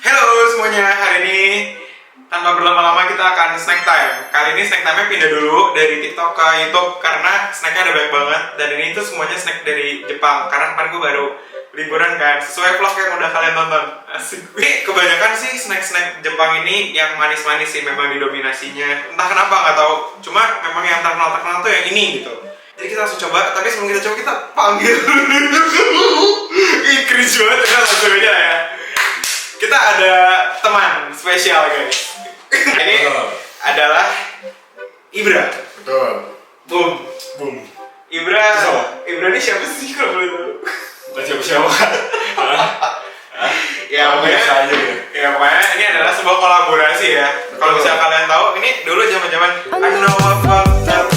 Halo semuanya, hari ini tanpa berlama-lama kita akan snack time. Kali ini snack time-nya pindah dulu dari TikTok ke YouTube karena snacknya ada banyak banget. Dan ini tuh semuanya snack dari Jepang karena kemarin gue baru liburan kan, sesuai vlog yang udah kalian tonton. Asik. Ini kebanyakan sih snack-snack Jepang ini yang manis-manis sih memang didominasinya. Entah kenapa nggak tahu. Cuma memang yang terkenal tuh yang ini gitu. Jadi kita langsung coba, tapi sebelum kita coba kita panggil. Ih, cringe banget ya, langsung aja ya. Kita ada teman spesial guys. Ini adalah Ibra. Betul. Boom. Boom. Ibra. Ibra ini siapa sih kalau boleh tahu? Bukan siapa-siapa. Ya biasa aja ya. Ya pokoknya ini adalah sebuah kolaborasi ya. Kalau misalnya kalian tahu, ini dulu zaman-zaman I know about that.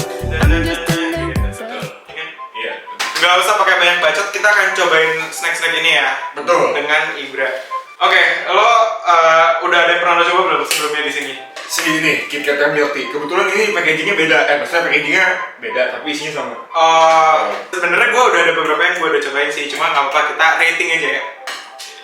Iya. Gak usah pakai banyak bacot, kita akan cobain snack-snack ini ya. Betul. Dengan Ibra. Oke, lo udah ada yang pernah lo coba belum sebelumnya di sini? Ini KitKat yang milk tea. Kebetulan ini packagingnya beda. Maksudnya packagingnya beda, tapi isinya sama. Sebenarnya gue udah ada beberapa yang gue udah cobain sih, cuma nggak apa-apa, kita rating aja ya.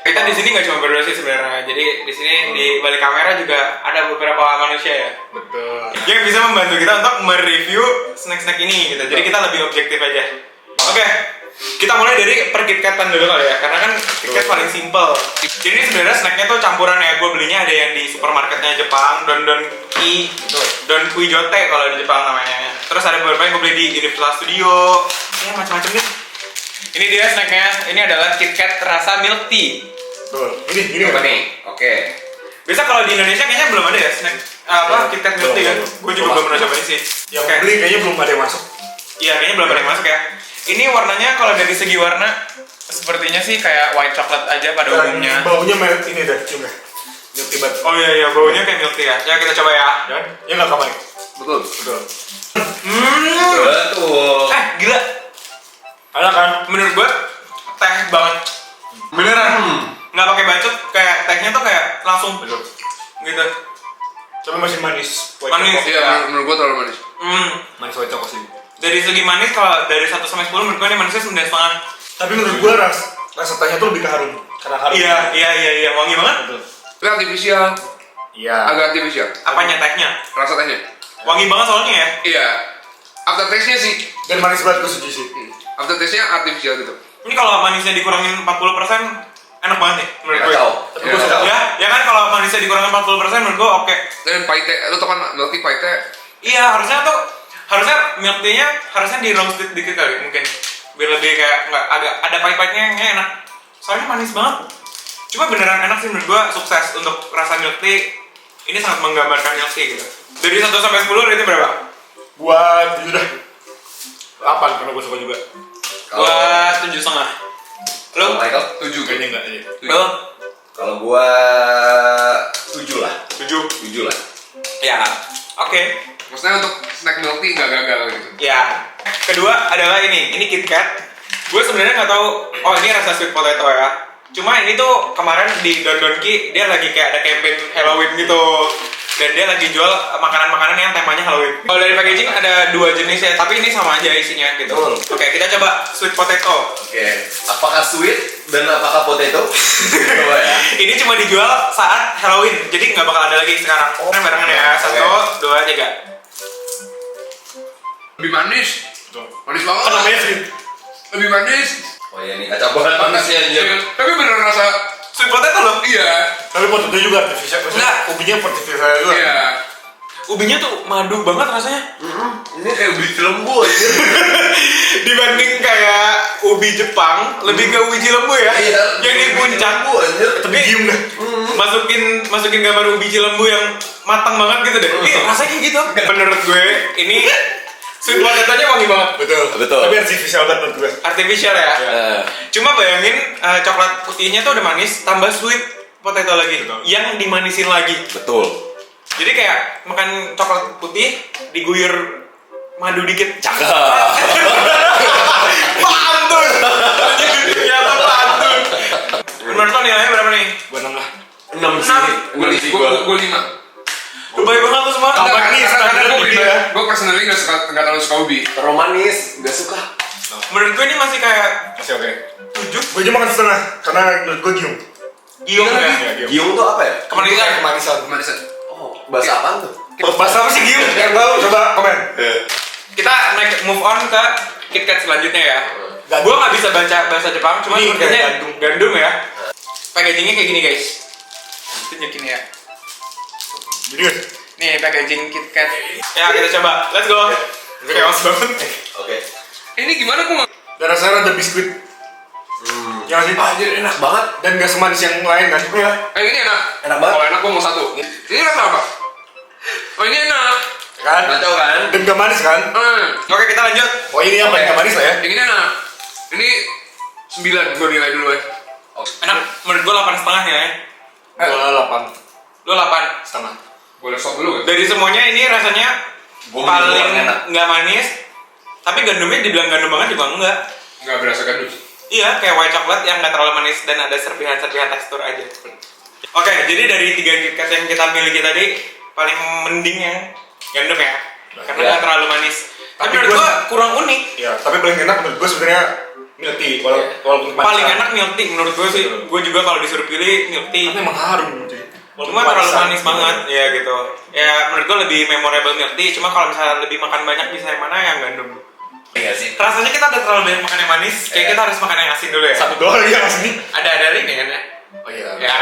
Kita di sini nggak cuma berdua sih sebenarnya. Jadi di sini di balik kamera juga ada beberapa manusia ya. Betul. Yang bisa membantu kita untuk mereview snack-snack ini gitu. Jadi kita lebih objektif aja. Oke, kita mulai dari per KitKatan dulu kali ya, karena kan KitKat paling simple. Jadi ini sebenarnya snacknya tuh campuran ya. Gue belinya ada yang di supermarketnya Jepang, Don-Don-ki, Don-Kui Jote kalau di Jepang namanya. Terus ada beberapa yang gue beli di Universal Studio, ya macam-macam gitu. Ini dia snacknya. Ini adalah KitKat rasa milk tea. Betul. Ini apa nih? Oke. Biasa kalau di Indonesia kayaknya belum ada ya snack KitKat milk tea kan? Gue juga belum pernah cobain sih. Yang beli kayaknya belum ada yang masuk. Iya, kayaknya belum ada yang masuk ya. Ini warnanya kalau dari segi warna sepertinya sih kayak white chocolate aja pada umumnya. Baunya ini dah, cium dah. Milk tea banget. Oh iya, baunya kayak milk tea ya. Ya kita coba ya. Ya nggak kamar. Betul. Betul. Betul. Gila. Ada kan? Menurut gua teh banget. Beneran. Nggak pakai bacot, kayak tehnya tuh kayak langsung Betul. gitu. Tapi masih manis. White Manis. chocolate. Iya, menurut gua terlalu manis. Manis white chocolate sih. Dari segi manis, kalau dari 1 sampai 10 menurut gua ini manisnya 9,5. Tapi menurut gua rasa tehnya tuh lebih ke harum. Karena harum. Iya, wangi banget. Betul. Tapi artifisial. Iya. Agak artifisial. Apanya tehnya? Rasa tehnya. Wangi banget soalnya ya. Iya. Aftertaste-nya sih. Dan manis banget gue setuju sih. Aftertaste-nya artifisial gitu. Ini kalau manisnya dikurangin 40% enak banget nih menurut gue. Tapi gue suka. Ya kan kalau manisnya dikurangin 40% menurut gue oke. Dan pahitnya, lu tau kan milk tea pahitnya. Iya, harusnya milk tea-nya harusnya di roasted dikit kali mungkin. Biar lebih kayak nggak agak ada pahit-pahitnya yang enak. Soalnya manis banget. Cuma beneran enak sih menurut gue, sukses untuk rasa milk tea. Ini sangat menggambarkan milk tea gitu. Dari 1 sampai 10 rating berapa? Gua 7 dah. 8 karena gue suka juga. Gua 7,5. Lo? Michael? 7 Kayaknya enggak aja. Lo? Kalau gua 7 lah. 7. 7 lah. Ya. Oke. Maksudnya untuk snack milk tea nggak gagal gitu. Ya. Kedua adalah ini KitKat. Gue sebenarnya nggak tahu. Oh, ini rasa sweet potato ya. Cuma ini tuh kemarin di Don-Don-ki dia lagi kayak ada campaign Halloween gitu. Dan dia lagi jual makanan-makanan yang temanya Halloween. Kalau dari packaging ada 2 jenis ya, tapi ini sama aja isinya gitu. Oke, kita coba sweet potato. Oke. Apakah sweet dan apakah potato? Coba ya. Ini cuma dijual saat Halloween, jadi nggak bakal ada lagi sekarang. Barengan ya, 1, 2, 3. Lebih manis. Betul. Manis banget. Kan namanya sweet. Lebih manis. Oh ya ini kacau banget panasnya Iya anjir. kan? Tapi beneran rasa. Sweet potato loh. Iya. Tapi potato juga artificial. Maksudnya Enggak. ubinya artificial juga. Iya. Ubinya tuh madu banget rasanya. Ini kayak ubi lembu anjir. Dibanding kayak ubi Jepang, lebih ke ubi lembu ya. Iya. Yang di puncak. Lembu anjir. Tapi gium dah. Masukin gambar ubi lembu yang matang banget gitu deh. Ini rasanya kayak gitu. Menurut gue ini sweet potato-nya wangi banget. Betul. Tapi artificial banget menurut gue. Artificial ya. Cuma bayangin coklat putihnya tuh udah manis, tambah sweet potato lagi. Yang dimanisin lagi. Betul. Jadi kayak makan coklat putih diguyur madu dikit. Cakep. Pantun. Ternyata pantun. Menurut lo nilainya berapa nih? Gua 6 lah. 6 sih. Gue 5. Lebay banget lo semua. Tambah manis, Karena tambah gue gede pribadi, ya. gue personally nggak terlalu suka ubi. Terlalu manis, gak suka. Menurut gue ini masih kayak Masih oke. 7. Gue aja makan setengah karena menurut gue gium. Giung Iya, ya. lagi. Giung tuh apa ya? Kemanisan. Kemanisan. Kemanisan. Oh, bahasa apaan tuh? Bahasa apa sih Giung? Yang tahu coba komen. Kita naik move on ke KitKat selanjutnya ya. Gandum. Gua nggak bisa baca bahasa Jepang, cuma Ini sepertinya kayak gandum ya. Packagingnya kayak gini guys. Tunjukin ya. Jadi kan? Nih packaging KitKat. Ya kita coba. Let's go. Chaos banget. Oke. Ini gimana kok? Dan rasanya ada biskuit. Ya sih. Anjir enak banget. Dan gak semanis yang lain kan? Iya. Ini enak. Enak banget. Kalau enak gua mau satu. Ini rasa apa? Oh ini enak. Kan? Nggak tahu kan? Dan gak manis kan? Oke kita lanjut. Oh ini apa yang gak manis lah ya? Yang ini enak. Ini 9 gua nilai dulu ya. Enak. Menurut gua 8,5 ya. Gua 8 Lu 8. setengah. Boleh stop dulu kan? Dari semuanya ini rasanya Gua paling bilang enak. nggak manis. Tapi gandumnya dibilang gandum banget juga enggak. Nggak berasa gandum. Iya, kayak white chocolate yang nggak terlalu manis dan ada serpihan-serpihan tekstur aja. Oke, jadi dari 3 KitKat yang kita miliki tadi paling mending yang gandum ya, karena Ya. nggak terlalu manis. Tapi Tapi menurut gua- gua kurang unik. Ya, tapi paling enak menurut gua sebenarnya milk tea walaupun Paling enak milk tea menurut gua sih. Gua juga kalau disuruh pilih milk tea. Tapi emang harum cuy. Cuma terlalu manis banget, ya gitu. Ya menurut gua lebih memorable milk tea. Cuma kalau misalnya lebih makan banyak bisa yang mana yang gandum. Iya sih. Rasanya kita udah terlalu banyak makan yang manis, kayak kita harus makan yang asin dulu ya. Satu dolar ya sini. Ada ini kan ya. Oh iya. Ya,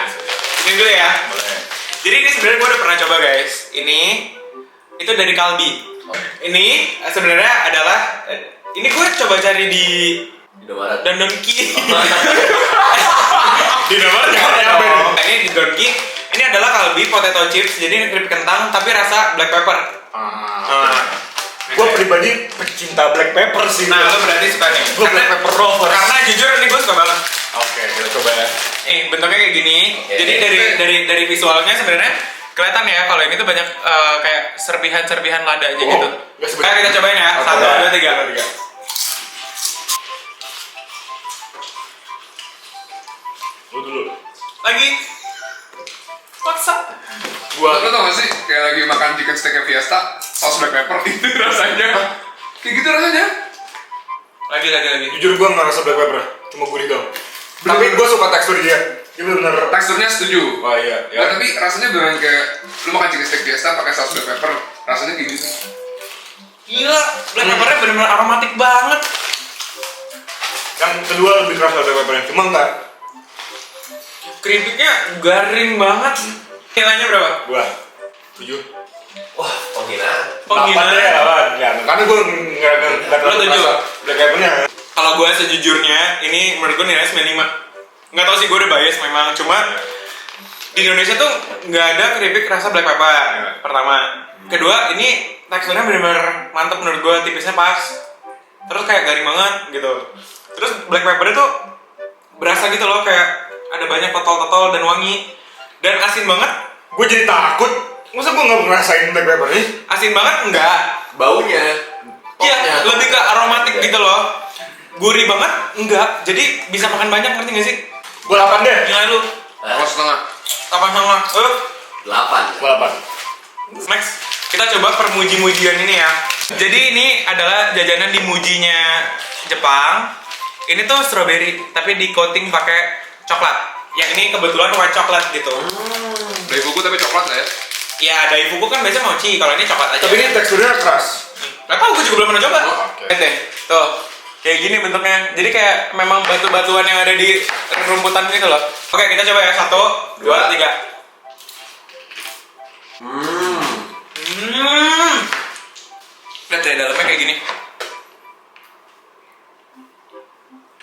ini dulu ya. Boleh. Jadi ini sebenarnya gue udah pernah coba guys. Ini itu dari Kalbi. Ini sebenarnya adalah ini gue coba cari di Indomaret. Don Donki. Di nomor jangan ya apa ini? Ini di Donki. Ini adalah Kalbi potato chips. Jadi ini keripik kentang tapi rasa black pepper. Nah, Gue pribadi pecinta black pepper sih. nah lo berarti suka nih. Gua black pepper lover. Karena jujur ini gue suka banget. Oke, kita coba ya. Bentuknya kayak gini. Oke. Jadi dari visualnya sebenarnya kelihatan ya kalau ini tuh banyak kayak serpihan-serpihan lada aja gitu. nggak sebenarnya. Ayo kita cobain ya. Oke. 1, 2, 3. Lu dulu. Lagi. Paksa. Lo tau gak sih, kayak lagi makan chicken steak Fiesta, saus black pepper, itu rasanya. Kayak gitu rasanya. Lagi. Jujur gue nggak rasa black pepper, cuma gurih doang. Tapi gue suka tekstur dia. Dia bener. Teksturnya setuju. Oh iya. Ya, tapi rasanya beneran kayak lu makan chicken steak Fiesta pakai saus black pepper, rasanya kayak gitu. Gila, black peppernya bener-bener aromatik banget. Yang kedua lebih keras black peppernya, cuma enggak. Keripiknya garing banget. Nilainya berapa? Gua 7. Wah, penghinaan. Penghinaan. Ya, karena gue nggak Lu tujuh? merasa black peppernya. Kalau gue sejujurnya, ini menurut gue nilainya 95. Nggak tahu sih gue udah bias memang, cuma di Indonesia tuh nggak ada keripik rasa black pepper. Pertama, kedua ini teksturnya benar-benar mantep menurut gue, tipisnya pas. Terus kayak garing banget gitu. Terus black pepper itu berasa gitu loh, kayak ada banyak totol-totol dan wangi dan asin banget. Gue jadi takut. Masa gue nggak ngerasain black pepper nih? Asin banget enggak? Baunya. Iya, lebih ke aromatik gitu loh. Gurih banget enggak? Jadi bisa makan banyak, ngerti gak sih? Gue 8 deh. Gila lu. Kalau setengah. Apa sama? 8. Gue 8. Next, kita coba permuji-mujian ini ya. Jadi ini adalah jajanan di Mujinya Jepang. Ini tuh strawberry, tapi di coating pakai coklat. Yang ini kebetulan white coklat gitu. Dari buku tapi coklat lah ya. Ya, daifuku kan biasanya mochi, kalau ini coklat aja. Tapi ini teksturnya keras. Gak tau, gue juga belum pernah coba. Oh, oke. Lihat deh, tuh. Kayak gini bentuknya. Jadi kayak memang batu-batuan yang ada di rumputan gitu loh. Oke, kita coba ya. 1, 2, 3. Lihat deh, dalamnya kayak gini.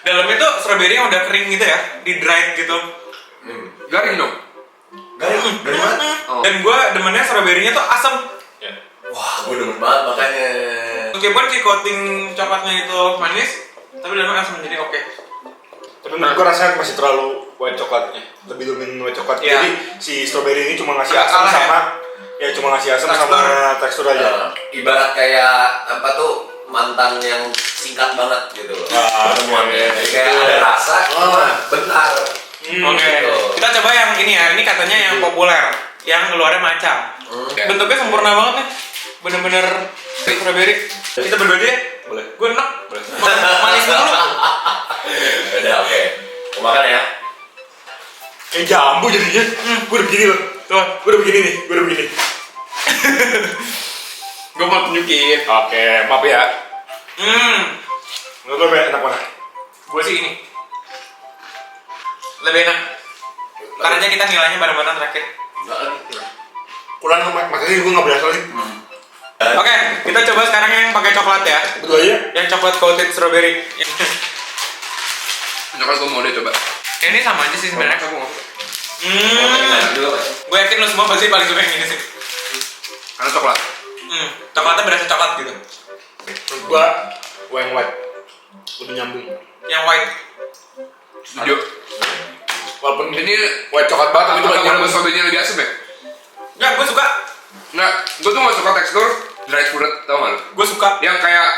Dalamnya tuh strawberry yang udah kering gitu ya, di dried gitu. Garing dong. Garing banget. Oh. Dan gue demennya strawberry-nya tuh asam. Wah, gue demen banget makanya. Meskipun si coating coklatnya itu manis, tapi dalamnya asam, jadi oke. Tapi menurut gue rasanya masih terlalu white coklatnya. Lebih dominan white coklat. Iya. Jadi si strawberry ini cuma ngasih Agak asam kalah ya? sama cuma ngasih asam Tekstur. sama tekstur aja. Ibarat kayak apa tuh mantan yang singkat banget gitu loh. Ah, Pertemuannya. iya, Jadi iya. kayak ada rasa, cuma bentar. Oke, gitu. kita coba yang ini ya. Ini katanya yang populer, yang keluarnya macam. Bentuknya sempurna banget nih, bener-bener strawberry. Kita berdua aja ya? Boleh. Gue enak. Manis dulu. Udah oke. Mau makan ya? Kayak jambu jadinya. Gue udah begini loh. Tuh, Gue udah begini nih. Gue udah begini. gue mau tunjukin. Oke, maaf ya. Menurut lo enak mana? Gue sih ini. Lebih enak. Ntar aja kita nilainya bareng-bareng terakhir. Enggak lagi. Kurang makanya gue nggak berasa lagi. Oke, kita coba sekarang yang pakai coklat ya. Betul aja. Yang coklat coated strawberry. Coklat gue mau deh coba. Ini sama aja sih sebenarnya. Kamu mau? Enak dulu kan. Gue yakin lo semua pasti paling suka yang ini sih. Karena coklat. Coklatnya berasa coklat gitu. Menurut gue yang white lebih nyambung. Yang white. Setuju. Walaupun Ini white coklat banget, tapi itu apakah banyak. udah strawberry lebih asem ya? Enggak, gue suka. Nggak, gue tuh gak suka tekstur dried fruit, tau gak lo? Gue suka. Yang kayak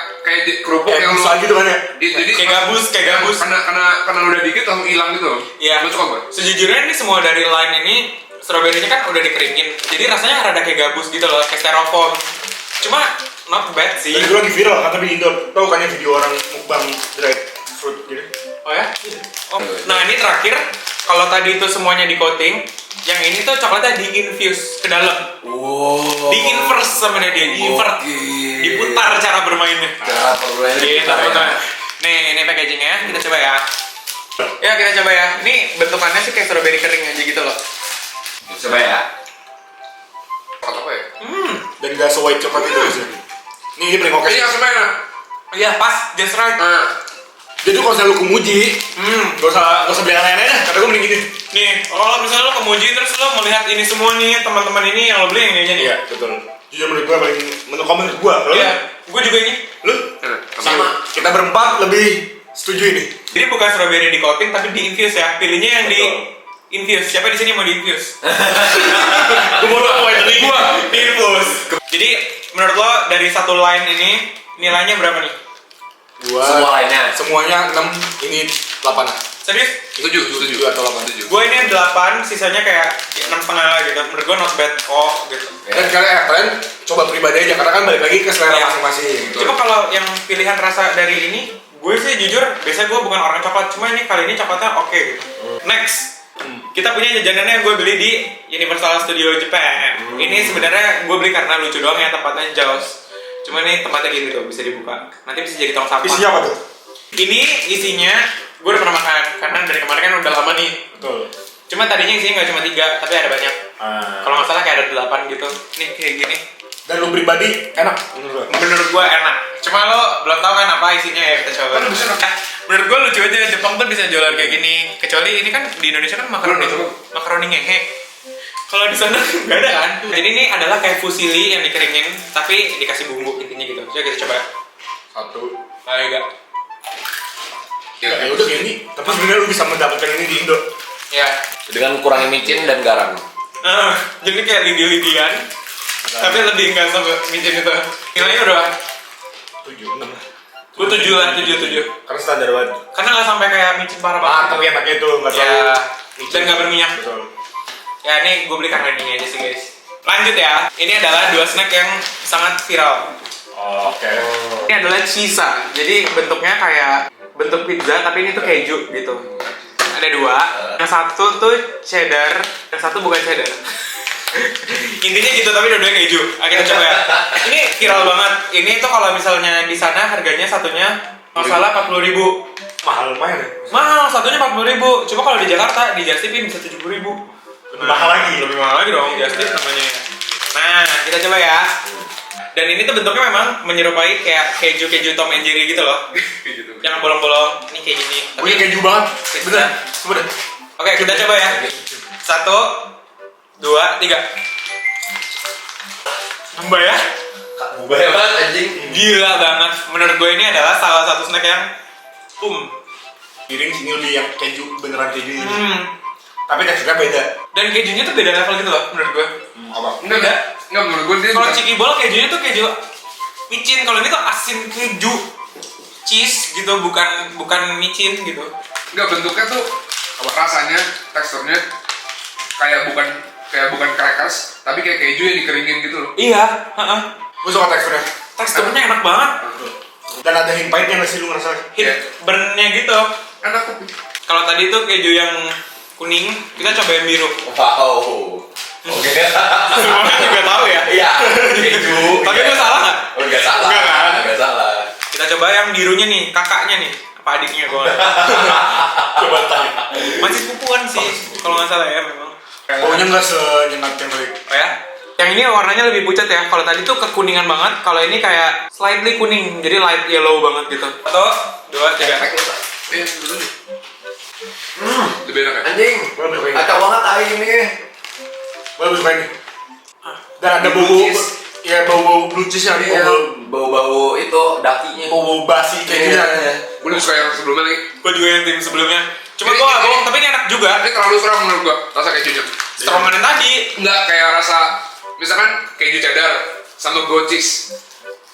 kerupuk Kayak yang bisa gitu kan ya. jadi Kayak gabus, kayak gabus. karena udah dikit langsung hilang gitu. Iya. Lo suka gue? Sejujurnya ini semua dari line ini strawberry-nya kan udah dikeringin. Jadi rasanya rada kayak gabus gitu loh, kayak styrofoam. Cuma not bad sih. Tadi gue lagi viral kan tapi di Indo. Tahu kan yang video orang mukbang dried fruit gitu. Oh ya? Oh. Nah ini terakhir, kalau tadi itu semuanya di coating, yang ini tuh coklatnya di-infuse ke dalam. Wow. Di-inverse sama dia, di-invert. Diputar cara bermainnya. Cara permainan Gitu, kita betul. ya. Nih, ini packagingnya, kita coba ya. Ya, kita coba ya. Ini bentukannya sih kayak strawberry kering aja gitu loh. Coba ya. Coklat apa ya? Dan gak se-white coklat itu sih. Ini paling oke. Ini asemnya enak. Iya, pas, just right. Jadi kalau misalnya lu ke Muji, gak usah beli aneh-aneh dah. Kata gue mending gini. Nih, kalau misalnya lo ke Muji terus lo melihat ini semua nih, teman-teman ini yang lo beli yang ini aja nih. Iya, betul. Jujur menurut gue paling menurut gue. Kalau Iya, gue juga ini. lu Sama. kita berempat lebih setuju ini. Jadi bukan strawberry di coating tapi di infuse ya. Pilihnya yang di infuse. Siapa di sini mau di infuse? Gue mau lo white ini. Gua di infuse. Jadi menurut lo dari satu line ini nilainya berapa nih? Gua Semua lainnya. semuanya 6, ini 8 lah. Serius? Setuju. 7 atau 8. Gue ini 8, sisanya kayak 6,5 lah gitu. Menurut gue not bad kok gitu. Dan kalian coba pribadi aja karena kan balik lagi ke selera Iya. masing-masing. Cuma kalau yang pilihan rasa dari ini, gue sih jujur, biasanya gue bukan orang coklat. Cuma ini kali ini coklatnya oke gitu. Next, kita punya jajanannya yang gue beli di Universal Studio Japan. Ini sebenarnya gue beli karena lucu doang ya, tempatnya Jaws. Cuma ini tempatnya gini tuh, bisa dibuka. Nanti bisa jadi tong sampah. Isinya apa tuh? Ini isinya, gue udah pernah makan. Karena dari kemarin kan udah lama nih. Betul. Cuma tadinya isinya nggak cuma 3, tapi ada banyak. Kalau nggak salah kayak ada 8 gitu. Nih kayak gini. Dan lu pribadi enak menurut lo? Menurut gue enak. Cuma lo belum tahu kan apa isinya ya, kita coba. Menurut gue lucu aja, Jepang tuh bisa jualan kayak gini. Kecuali ini kan di Indonesia kan makaroni makaroni ngehe. Kalau di sana nggak ada kan. Jadi ini adalah kayak fusilli yang dikeringin, tapi dikasih bumbu intinya gitu. Coba kita coba. 1. Ayo enggak. Ya udah kayak ini. Tapi sebenarnya lu bisa mendapatkan ini di Indo. Ya. Dengan kurangi micin dan garam. Jadi kayak lidi-lidian, tapi lebih enggak sampai micin itu. Nilainya berapa? 7, 6 lah. Gue 7 lah, 7. Karena standar banget. Karena nggak sampai kayak micin parah banget. Tapi enaknya itu nggak Ya, terlalu dan nggak berminyak. Betul. Ya ini gue beli karena ini aja sih guys. Lanjut ya. Ini adalah 2 snack yang sangat viral. Oke. Ini adalah cheesa. Jadi bentuknya kayak bentuk pizza tapi ini tuh keju gitu. Ada 2. Yang satu tuh cheddar, yang satu bukan cheddar. Intinya gitu tapi dua-duanya keju. Kita coba ya. Ini viral banget. Ini tuh kalau misalnya di sana harganya satunya nggak salah 40.000. Mahal lumayan ya. Mahal, satunya 40.000. Coba kalau di Jakarta di Just Tip bisa 70.000. Lebih mahal lagi. Lebih mahal lagi dong, Just Tip namanya. Nah, kita coba ya. Dan ini tuh bentuknya memang menyerupai kayak keju-keju Tom and Jerry gitu loh. Yang bolong-bolong, ini kayak gini. Wih keju banget. Bener. Coba deh. Oke, kita coba ya. 1, 2, 3. Mbak ya? Banyak banget anjing. Gila banget. Menurut gue ini adalah salah satu snack yang Piring sini lebih yang keju, beneran keju ini. Tapi teksturnya beda. Dan kejunya tuh beda level gitu loh menurut gue. Apa? Enggak. Enggak, menurut gue dia Kalau bukan- Cikibol kejunya tuh keju micin, kalau ini tuh asin keju. Cheese gitu, bukan micin gitu. Enggak, bentuknya tuh rasanya, teksturnya kayak bukan crackers, tapi kayak keju yang dikeringin gitu loh. Iya, heeh. Gue suka teksturnya. Teksturnya enak banget. Dan ada hint pahitnya nggak sih lu ngerasa? Hit Iya. burn-nya gitu. Enak kok. Kalau tadi tuh keju yang kuning, kita coba yang biru. Wow. Oke. Semuanya juga tahu ya. Iya, keju. Tapi gue salah nggak? Oh, nggak salah. Nggak kan? Nggak salah. Kita coba yang birunya nih, kakaknya nih, apa adiknya gue? Coba tanya. Masih sepupuan sih, kalau nggak salah ya memang. Baunya nggak senyengat yang tadi. Oh ya? Yang ini warnanya lebih pucat ya. Kalau tadi tuh kekuningan banget. Kalau ini kayak slightly kuning, jadi light yellow banget gitu. 1, 2, 3. Efek lu, Pak. Ini dulu nih. Lebih enak ya? Anjing. Gue lebih suka ini. Kacau banget air ini. Gue lebih suka ini. Dan ada bau ya bau blue cheese yang Iya, bau-bau itu dakinya. bau basi kayak gitu. Iya. Gue lebih suka yang sebelumnya lagi. Gue juga yang tim sebelumnya. Cuma Ini- gue nggak ini- bohong, tapi ini enak juga. Ini terlalu strong menurut gua, rasa kejunya. Strongan yang tadi. Enggak kayak rasa, misalkan keju cheddar sama goat cheese.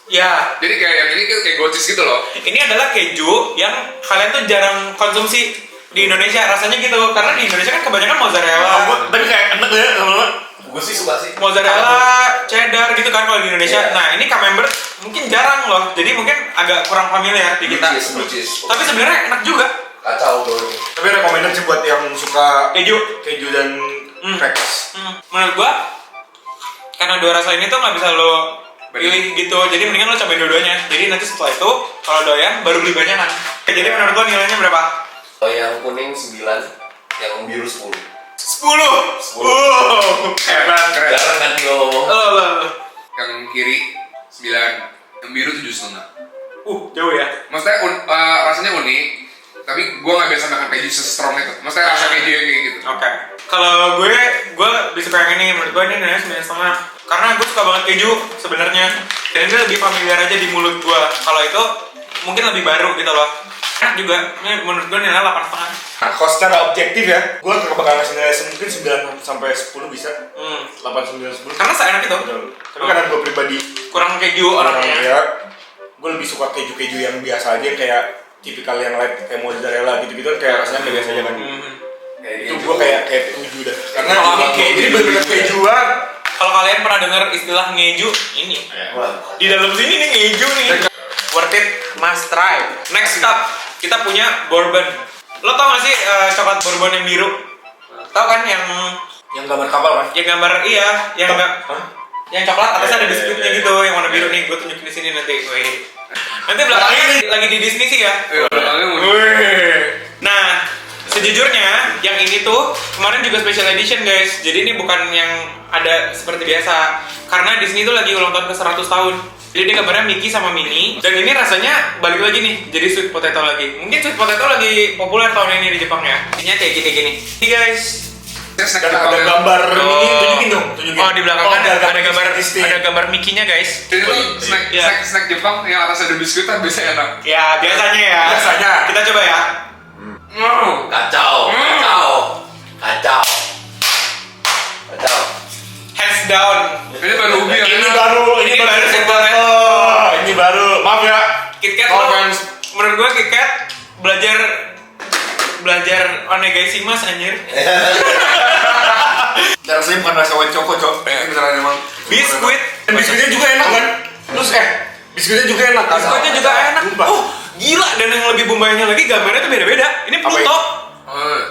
Ya, Jadi kayak yang ini kayak goat cheese gitu loh. ini adalah keju yang kalian tuh jarang konsumsi di Indonesia. Rasanya gitu, karena di Indonesia kan kebanyakan mozzarella. Tapi kayak enak ya lama-lama. Gue sih suka sih. Mozzarella, cheddar gitu kan kalau di Indonesia. Iya. Nah, ini camembert mungkin jarang loh. Jadi mungkin agak kurang familiar di kita. Blue cheese. Tapi sebenarnya enak juga. Kacau bro ini. Tapi recommended sih buat yang suka Keju. dan crackers. Menurut gua karena dua rasa ini tuh nggak bisa lo pilih gitu. Jadi mendingan lo cobain dua-duanya. Jadi nanti setelah itu kalau doyan baru beli banyakan. Jadi menurut lo nilainya berapa? Oh, yang kuning 9, yang biru 10. 10. 10. Hebat. Keren. Jarang kan gue ngomong. Yang kiri 9, yang biru 7,5. Jauh ya. Maksudnya rasanya unik, tapi gue nggak biasa makan keju se-strong itu. Maksudnya rasa keju yang kayak gitu. Oke. Kalau gue lebih suka yang ini. Menurut gue ini nilainya 9,5. Karena gue suka banget keju sebenarnya. Dan ini lebih familiar aja di mulut gue. Kalau itu mungkin lebih baru gitu loh. Enak juga. Ini menurut gue nilainya 8,5. Nah, kalau secara objektif ya, gue bakal ngasih nilai mungkin 9 sampai 10 bisa. 8, 9, 10. Karena seenak itu. Betul. Tapi karena gue pribadi Kurang keju orangnya. ya, gue lebih suka keju-keju yang biasa aja kayak tipikal yang light kayak mozzarella gitu-gitu kan kayak rasanya kayak biasa aja kan. Kayak Itu gitu. gue kayak 7 dah. Karena Kalau ini keju, ini bener-bener kejuan. Kalau kalian pernah dengar istilah ngeju, ini. Wah. Di dalam sini nih ngeju nih. Worth it, must try. Next up, kita punya bourbon. Lo tau gak sih coklat bourbon yang biru? Tau kan yang Yang gambar kapal kan? gambar yang enggak Hah? yang coklat atasnya ada Iya, biskuitnya iya, gitu, yang warna biru nih. Gue tunjukin di sini nanti. Wih. Nanti belakangnya lagi di Disney sih ya. Wih. Nah, sejujurnya yang ini tuh kemarin juga special edition guys. Jadi ini bukan yang ada seperti biasa. Karena Disney tuh lagi ulang tahun ke 100 tahun. Jadi dia gambarnya Mickey sama Minnie. Dan ini rasanya balik lagi nih, jadi sweet potato lagi. Mungkin sweet potato lagi populer tahun ini di Jepang ya. Isinya kayak gini-gini. Nih guys. Dan ada gambar ini, tunjukin dong, tunjukin. Oh, di belakang kan ada gambar Disney. ada gambar Mickey-nya guys. Jadi itu snack, Iya. snack Jepang yang atasnya ada biskuit kan biasa enak. Ya, biasanya ya. Biasanya. Kita coba ya. Kacau. Kacau. Kacau. Kacau. Hands down. Ini baru ubi yang Ini enak. baru sweet potato. Ini baru. Maaf ya. KitKat Oh, lo, fans. menurut gua KitKat belajar onegaishimasu anjir. Rasanya bukan rasa white choco, Cok. Ini beneran emang Biskuit. Biskuitnya juga enak kan? Terus biskuitnya juga enak kan? Biskuitnya juga enak. Sumpah. Oh, gila, dan yang lebih bombaynya lagi gambarnya tuh beda-beda. Ini Apa Pluto.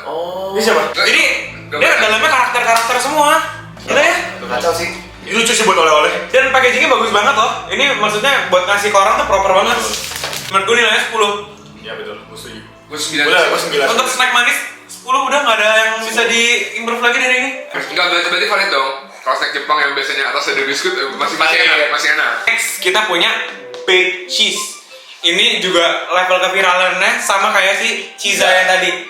Oh. Ini siapa? Jadi dia dalamnya karakter-karakter semua. Gila ya. Kacau sih. Ini lucu sih buat oleh-oleh. Dan packagingnya bagus banget loh. Ini maksudnya buat ngasih ke orang tuh proper banget. Menurut gue nilainya 10. Iya betul, gue setuju. Gue 9. Udah, gue 9. Untuk snack manis 10 udah nggak ada yang bisa di-improve lagi dari ini. Enggak, berarti valid dong. Kalau snack Jepang yang biasanya atasnya ada biskuit masih enak, masih enak. Next kita punya baked cheese. Ini juga level keviralannya sama kayak si Chiza yang tadi.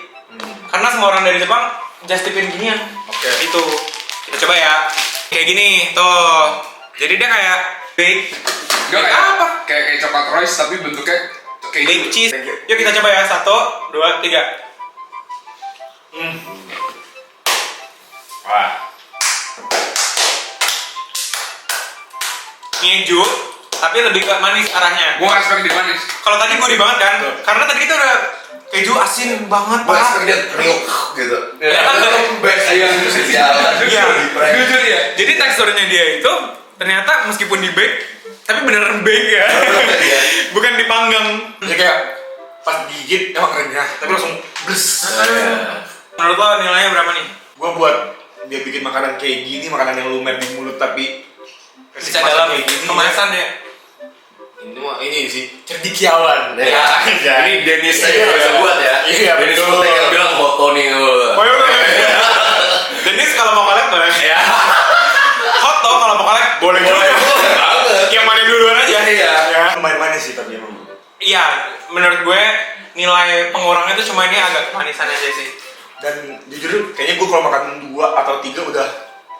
Karena semua orang dari Jepang just tipin ginian. Oke. Itu. Kita coba ya. Kayak gini, tuh. Jadi dia kayak baked. Enggak Baked kayak apa? kayak coklat royce tapi bentuknya kayak Baked gitu. cheese. Thank you. Yuk kita coba ya. 1, 2, 3. Wah. Ngeju, tapi lebih ke manis arahnya. Gue nggak suka di manis. Kalau tadi gurih banget kan? Betul. Karena tadi kita udah keju asin banget, Gue Pak. seperti dia kriuk gitu. Ya, kan? Best aja jalan. Iya. Jujur ya. Jadi teksturnya dia itu ternyata meskipun di bake, tapi beneran bake ya. Iya. Bukan dipanggang. Jadi kayak pas digigit emang renyah, tapi langsung bles. Menurut lo nilainya berapa nih? Gua buat dia bikin makanan kayak gini, makanan yang lumer di mulut tapi Bisa dalam kemasan ya. Ini mah ini sih cendikiawan. Ya. Ini Dennis aja nggak bisa buat ya. Iya, Dennis betul. Putek bilang foto nih. Woi. Dennis kalau mau collab boleh. Ya. Foto kalau mau collab boleh juga. Banget. Yang mana duluan aja. Iya. Ya. Lumayan manis sih tapi emang. Iya, menurut gue nilai pengurangnya tuh cuma ini agak kemanisan aja sih. Dan jujur kayaknya gue kalau makan 2 atau 3 udah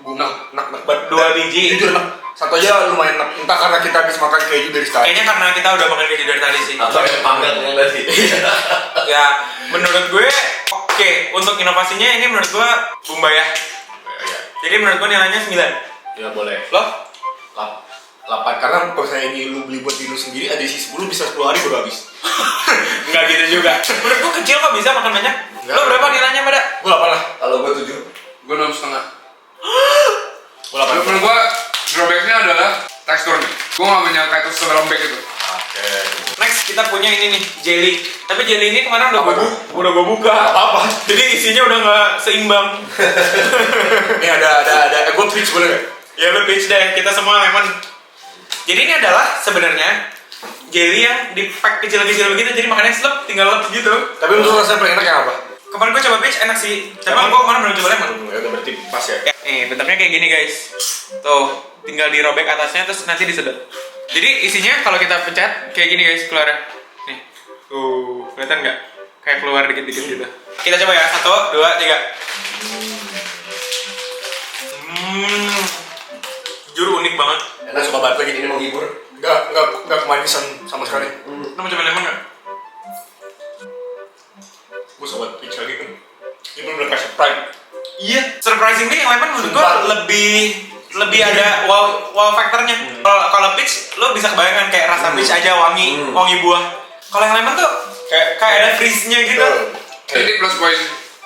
gue nak banget. 2 biji. Jujur nak. Satu aja lumayan nak. Entah karena kita habis makan keju dari tadi. Kayaknya karena kita udah makan keju dari tadi sih. Atau yang panggang yang tadi. Ya, menurut gue oke. Untuk inovasinya ini menurut gue Bumba ya. Jadi menurut gue nilainya 9. Ya boleh. Lo? 8 karena kalau misalnya ini lu beli buat diri lu sendiri ada isi 10 bisa 10 hari baru habis. Enggak gitu juga. Menurut gue kecil kok bisa makan banyak. Enggak. Lo berapa nilainya pada? Gue 8 lah. Kalau gue 7. Gue 6,5. Gue 8. Menurut gue drawbacknya adalah teksturnya. Gue nggak menyangka itu selembek itu. Oke. Next kita punya ini nih, jelly. Tapi jelly ini kemarin udah Apa gue buka. Apa? Jadi isinya udah nggak seimbang. Ini ada. Gue pitch boleh nggak? Ya lu pitch deh, kita semua lemon. Jadi ini adalah sebenarnya jelly yang di pack kecil-kecil begitu, jadi makannya slep, tinggal lep gitu. Tapi menurut rasanya paling enak yang apa? Kemarin gue coba pitch enak sih, cuma Emang? gue kemarin belum coba lemon. Ya udah berarti pas ya. Nih bentuknya kayak gini guys. Tuh, tinggal dirobek atasnya terus nanti disedot. Jadi isinya kalau kita pencet kayak gini guys keluarnya. Nih, tuh kelihatan nggak? Kayak keluar dikit-dikit gitu. Kita coba ya, 1, 2, 3. Jujur unik banget. Enak suka banget lagi ini menghibur. Enggak kemanisan sama sekali. Lo mau coba lemon nggak? Gue sobat pitch lagi kan. Ini bener-bener kayak surprise. Iya. Surprisingly yang lemon menurut gue Sumpah. lebih ada wow factornya. Kalau peach lo bisa kebayangkan kayak rasa peach aja wangi buah. Kalau yang lemon tuh kayak ada freeze-nya gitu. Ini plus point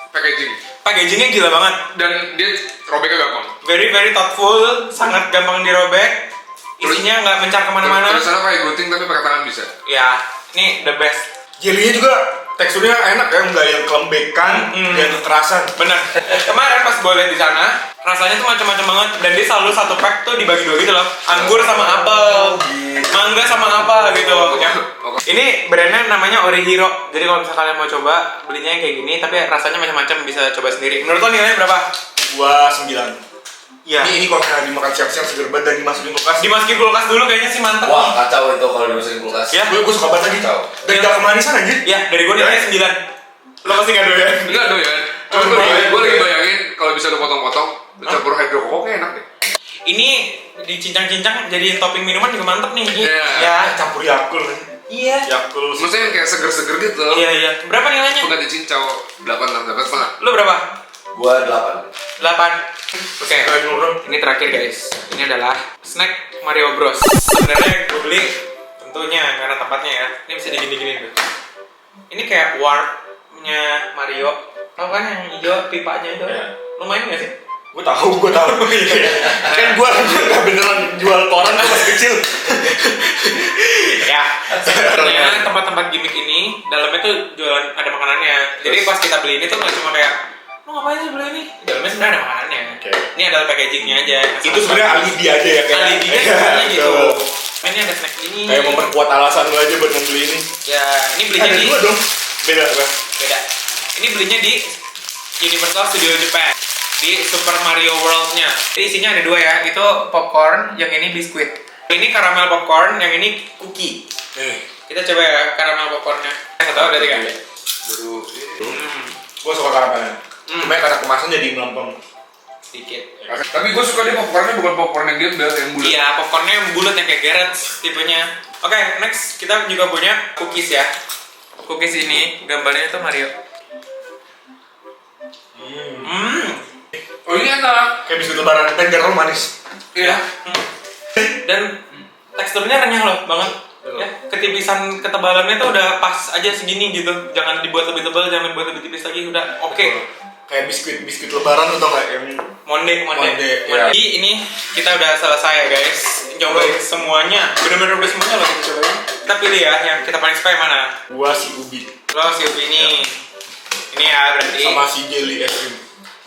packaging. Packagingnya gila banget. Dan dia robeknya gampang. Very thoughtful, sangat gampang dirobek. Isinya nggak mencar kemana-mana. Tulisannya pakai gunting tapi pakai tangan bisa. Ya, ini the best. Jelinya juga teksturnya enak ya, enggak yang kelembekan, yang kekerasan. Bener. Kemarin pas gue liat di sana, rasanya tuh macam-macam banget. Dan dia selalu satu pack tuh dibagi 2 gitu loh. Anggur sama apel, mangga sama apa gitu. Ya. Ini brandnya namanya Orihiro. Jadi kalau misalnya kalian mau coba belinya yang kayak gini, tapi rasanya macam-macam bisa coba sendiri. Menurut lo nilainya berapa? Gua 9. Iya. Ini kalau kalian dimakan siap-siap seger banget dan dimasukin kulkas. Dimasukin kulkas dulu kayaknya sih mantap. Wah, kacau itu kalau dimasukin kulkas. Ya. Gue suka banget lagi. Kacau. Dan gak kemanisan anjir. Ya, dari gue nilainya 9. Lo pasti nggak doyan? Enggak doyan. Gue lagi bayangin kalau bisa lo potong-potong, lo campur hidrokok kayak enak deh. Ini dicincang-cincang jadi topping minuman juga mantep nih. Iya. Ya. Campur Yakult. Iya. Yakult. Maksudnya yang kayak seger-seger gitu. Iya. Berapa nilainya? Pengganti cincau 8,5. Lo berapa? Gue 8. 8. Oke. Ini terakhir guys. Ini adalah snack Mario Bros. Sebenarnya gue beli tentunya karena tempatnya ya. Ini bisa digini-gini tuh. Ini kayak warpnya Mario. Tahu kan yang hijau pipanya itu? Iya. Lo main nggak sih? Gue tahu. Kan gue nggak beneran jual koran pas kecil. Ya, sebenarnya tempat-tempat gimmick ini dalamnya tuh jualan ada makanannya. Jadi pas kita beli ini tuh nggak cuma kayak lo ngapain sih beli ini? Dalamnya sebenarnya ada makanannya. Oke. Ini adalah packagingnya aja. Itu sebenarnya alibi aja ya kayak. alibinya sebenarnya gitu. Betul. Ini ada snack ini. Kayak memperkuat alasan lu aja buat membeli ini. Ya, ini belinya Ada di 2 dong. Beda apa? beda. Ini belinya di Universal Studio Japan di Super Mario World-nya. Jadi isinya ada 2 ya. Itu popcorn, yang ini biskuit. Ini karamel popcorn, yang ini cookie. Kita coba ya karamel popcornnya. 1, 2, 3. Baru Gue suka karamelnya. Cuma karena kemasan jadi melempem. Sedikit. tapi gue suka dia popcornnya bukan popcorn yang gembel, yang bulat. Iya, popcornnya yang bulat yang kayak Garrett's tipenya. Oke, next kita juga punya cookies ya. Cookies ini gambarnya itu Mario. Oh ini enak. Kayak biskuit lebaran, dan gak terlalu manis. Iya. Dan teksturnya renyah loh banget. Ya, ketipisan ketebalannya tuh udah pas aja segini gitu. Jangan dibuat lebih tebal, jangan dibuat lebih tipis lagi, udah oke. Kayak biskuit lebaran tuh tau gak? Yang Monde. ya. Jadi ini kita udah selesai ya guys. Cobain semuanya. Bener-bener udah semuanya loh kita cobain. Kita pilih ya yang kita paling suka yang mana. gua si ubi. Lo si Ubi ini. Ini ya berarti. Sama si jelly es krim.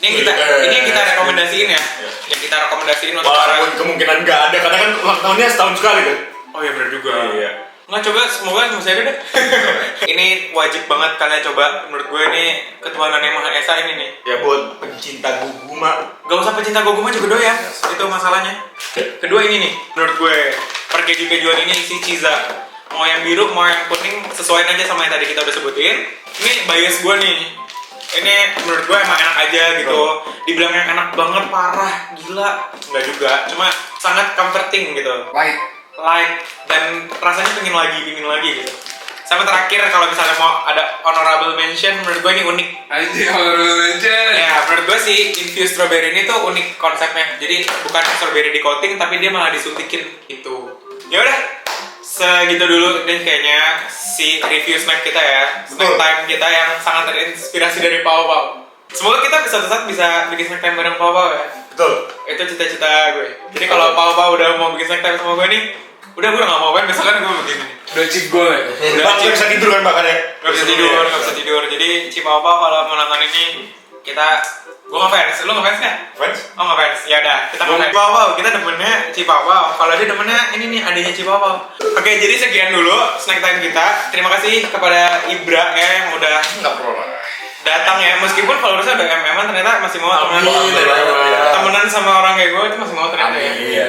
Ini yang kita rekomendasiin ya. Yang kita rekomendasiin untuk Walaupun kemungkinan nggak ada, karena kan ulang tahunnya setahun sekali kan. Oh iya benar juga. Iya. Nggak, coba semoga masih ada deh. Ini wajib banget kalian coba. Menurut gue ini ketuhanan yang Maha Esa ini nih. Ya buat pencinta guguma. Gak usah pecinta goguma juga doyan, itu masalahnya. Kedua ini nih, menurut gue per keju-kejuan ini isi Ciza. Mau yang biru, mau yang kuning, sesuaiin aja sama yang tadi kita udah sebutin. Ini bias gue nih. Ini menurut gue emang enak aja gitu. Dibilang yang enak banget, parah, gila. Enggak juga, cuma sangat comforting gitu. Light dan rasanya pingin lagi gitu. Sama terakhir kalau misalnya mau ada honorable mention, menurut gue ini unik. Anjing honorable mention. Ya, menurut gue sih infused strawberry ini tuh unik konsepnya. Jadi bukan strawberry di coating, tapi dia malah disuntikin gitu. Ya udah, segitu dulu deh kayaknya si review snack kita ya. Snack time kita yang sangat terinspirasi dari Pau Pau. Semoga kita suatu saat bisa bikin snack time bareng Pau Pau ya. Betul. Itu cita-cita gue. Jadi kalau Pau Pau udah mau bikin snack time sama gue nih, udah gue gak mau kan, besok kan gue begini. Udah cip gue. Bang, nggak bisa tidur kan makannya? Gak bisa tidur. Jadi si Pau Pau kalau mau nonton ini, gue ngefans. Lu ngefans nggak? Friends? Oh ngefans, ya udah kita ngefans. Wow, kita demennya Cipawau. Kalau dia demennya ini nih adanya Cipawau. Oke, jadi sekian dulu snack time kita. Terima kasih kepada Ibra ya yang udah Nggak perlu lah. datang ya. Meskipun followersnya udah MM-an ternyata masih mau temenan. Alhamdulillah. Temenan sama orang kayak gue itu masih mau ternyata ya. Iya.